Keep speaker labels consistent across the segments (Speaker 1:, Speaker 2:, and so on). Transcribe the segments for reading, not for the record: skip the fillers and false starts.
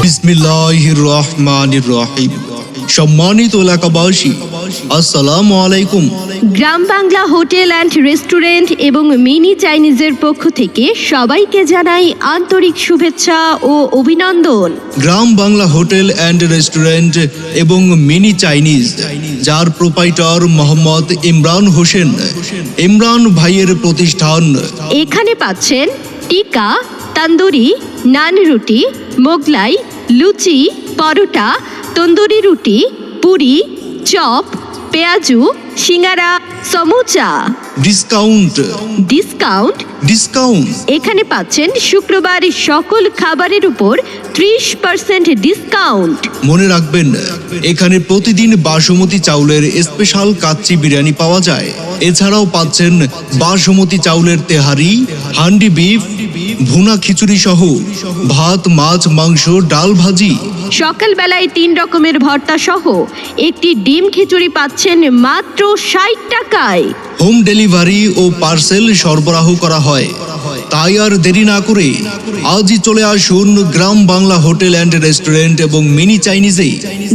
Speaker 1: বিসমিল্লাহির রহমানির রহিম। সম্মানিত এলাকাবাসী, আসসালামু আলাইকুম।
Speaker 2: গ্রাম বাংলা হোটেল অ্যান্ড রেস্টুরেন্ট এবং মিনি চাইনিজের পক্ষ থেকে সবাইকে জানাই আন্তরিক শুভেচ্ছা ও অভিনন্দন।
Speaker 1: গ্রাম বাংলা হোটেল অ্যান্ড রেস্টুরেন্ট এবং মিনি চাইনিজ, যার প্রোপাইটর মোহাম্মদ ইমরান হোসেন, ইমরান ভাইয়ের প্রতিষ্ঠান।
Speaker 2: এখানে পাচ্ছেন টিকা, তন্দুরি, নান রুটি, মোগলাই, লুচি, পরোটা, তন্দুরি রুটি, পুরি, চপ, পেঁয়াজু, সিঙ্গারা, সমুচা।
Speaker 1: ডিসকাউন্ট।
Speaker 2: এখানে পাচ্ছেন শুক্রবার সকল খাবারের উপর 30% ডিসকাউন্ট।
Speaker 1: মনে রাখবেন, এখানে প্রতিদিন বাসমতি চাউলের স্পেশাল কাচ্চি বিরিয়ানি পাওয়া যায়। এছাড়াও পাচ্ছেন বাসমতি চাউলের তেহারি, হান্ডি বিফ, ভুনা খিচুড়ি সহ ভাত, মাছ, মাংস, ডাল, ভাজি।
Speaker 2: সকালবেলায় 3 রকমের ভর্তা সহ একটি ডিম খিচুড়ি পাচ্ছেন মাত্র 60 টাকায়।
Speaker 1: হোম ডেলিভারি ও পার্সেল সরবরাহ করা হয়। তাই আর দেরি না করে আজই চলে আসুন Gram Bangla hotel and restaurant এবং মিনি চাইনিজে।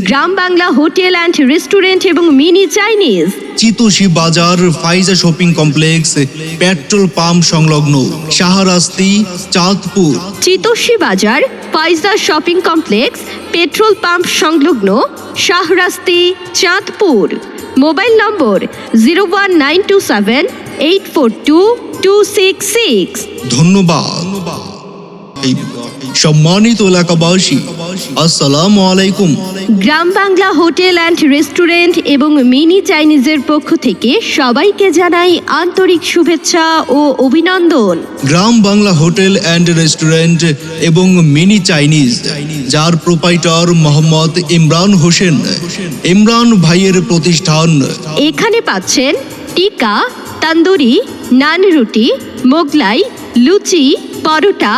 Speaker 2: Gram Bangla hotel and restaurant এবং mini Chinese,
Speaker 1: Chitoshi Bazar, Faiza shopping complex, petrol pump সংলগ্ন, Shahrasti, Chandpur.
Speaker 2: Chitoshi Bazar, Faiza shopping complex, petrol pump সংলগ্ন, শাহরাস্তি, চাঁদপুর। মোবাইল নম্বর 01927842266।
Speaker 1: ধন্যবাদ। সম্মানিত এলাকাবাসী, আসসালামু আলাইকুম।
Speaker 2: গ্রাম বাংলা হোটেল অ্যান্ড রেস্টুরেন্ট এবং মিনি চাইনিজের পক্ষ থেকে সবাইকে জানাই আন্তরিক শুভেচ্ছা ও অভিনন্দন।
Speaker 1: গ্রাম বাংলা হোটেল অ্যান্ড রেস্টুরেন্ট এবং মিনি চাইনিজ, যার প্রোপাইটর মোহাম্মদ ইমরান হোসেন, ইমরান ভাইয়ের প্রতিষ্ঠান।
Speaker 2: এখানে পাচ্ছেন টিকা, তন্দুরি, নান রুটি, মোগলাই, লুচি, পরোটা,